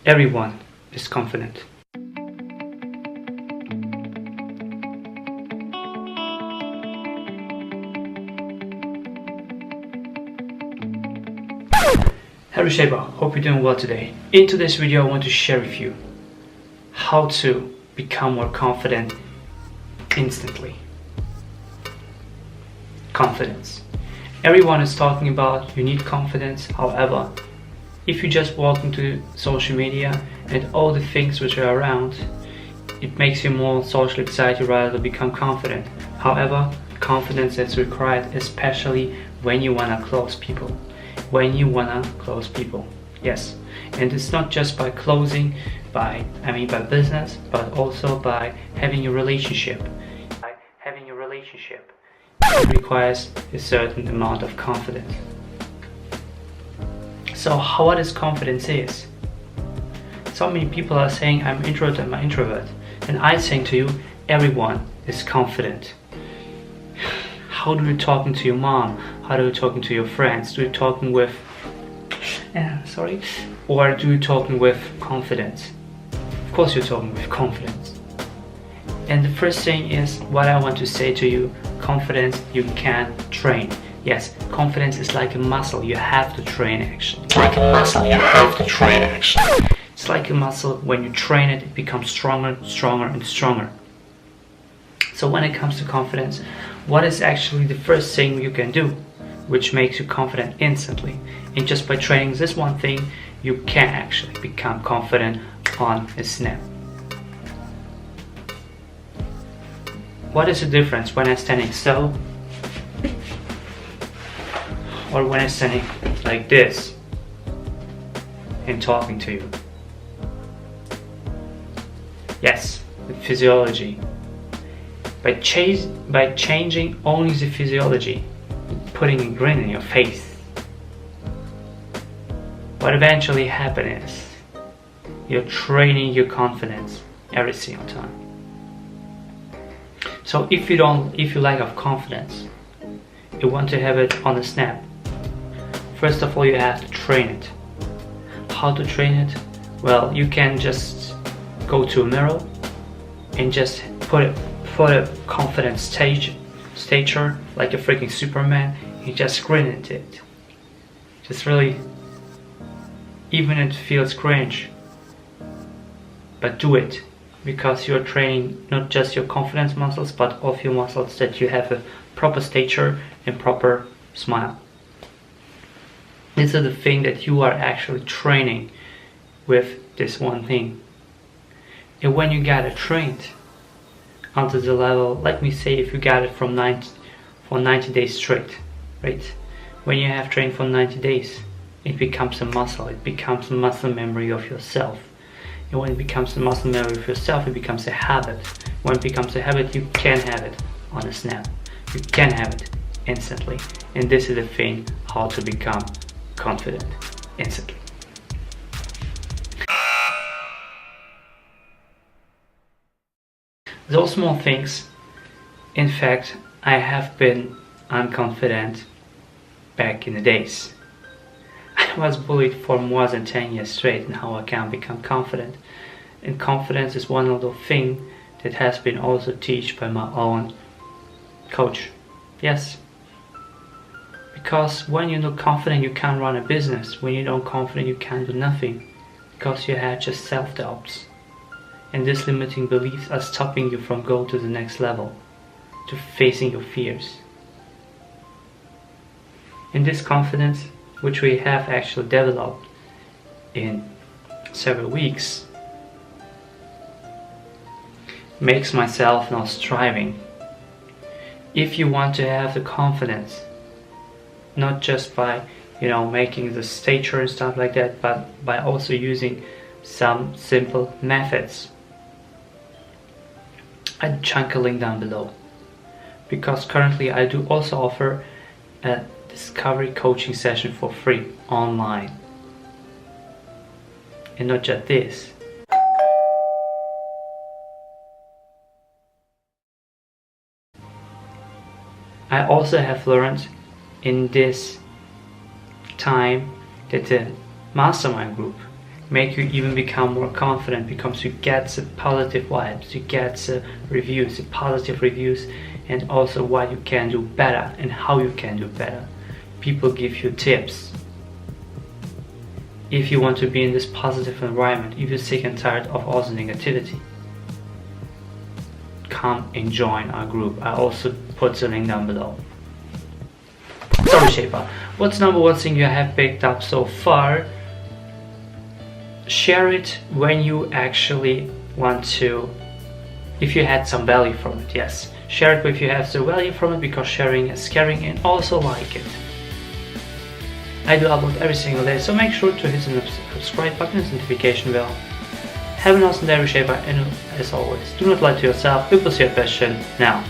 Everyone is confident. Hello Sheba, hope you're doing well today. In today's video I want to share with you how to become more confident instantly. Confidence. Everyone is talking about you need confidence. However, if you just walk into social media and all the things which are around, it makes you more socially excited rather than become confident. However, confidence is required, especially when you wanna close people. Yes, and it's not just by closing, by business, but also by having a relationship. It requires a certain amount of confidence. So what is confidence is? So many people are saying I'm introvert, and I'm saying to you, everyone is confident. How do you talking to your mom? How do you talking to your friends? Do you talking with or do you talking with confidence? Of course you're talking with confidence. And the first thing is what I want to say to you, confidence you can train. Yes, confidence is like a muscle, you have to train actually. It's like a muscle, when you train it, it becomes stronger and stronger. So when it comes to confidence, what is actually the first thing you can do which makes you confident instantly? And just by training this one thing, you can actually become confident on a snap. What is the difference when I'm standing so, or when I'm standing like this and talking to you? Yes, the physiology. By changing only the physiology, putting a grin in your face, what eventually happens is you're training your confidence every single time. So if you lack of confidence, you want to have it on a snap, first of all you have to train it. How to train it? Well, you can just go to a mirror and just put a confident stature like a freaking Superman. You just grin at it. Just really, even if it feels cringe, but do it, because you're training not just your confidence muscles but all your muscles, that you have a proper stature and proper smile. This is the thing that you are actually training with this one thing. And when you got it trained onto the level, let me say if you got it for 90 days straight, right? When you have trained for 90 days, it becomes a muscle, it becomes a muscle memory of yourself. And when it becomes a muscle memory of yourself, it becomes a habit. When it becomes a habit, you can have it on a snap. You can have it instantly. And this is the thing, how to become confident instantly. Those small things, in fact, I have been unconfident back in the days. I was bullied for more than 10 years straight, and how I can become confident. And confidence is one of the things that has been also taught by my own coach. Yes. Because when you're not confident, you can't run a business. When you're not confident, you can't do nothing. Because you have just self-doubts. And these limiting beliefs are stopping you from going to the next level, to facing your fears. And this confidence, which we have actually developed in several weeks, makes myself now striving. If you want to have the confidence, not just by making the stature and stuff like that, but by also using some simple methods, I'd chunk a link down below, because currently I do also offer a discovery coaching session for free online. And not just this, I also have learned in this time that the mastermind group make you even become more confident, because you get the positive vibes, you get the reviews, the positive reviews, and also what you can do better and how you can do better. People give you tips. If you want to be in this positive environment, if you're sick and tired of all the negativity, come and join our group. I also put the link down below. Story Shaper, what's number one thing you have picked up so far? Share it when you actually want to, if you had some value from it, yes. Share it if you have the value from it, because sharing is caring, and also like it. I do upload every single day, so make sure to hit the subscribe button and notification bell. Have an awesome day, Reshaper, and as always, do not lie to yourself, people see your passion now.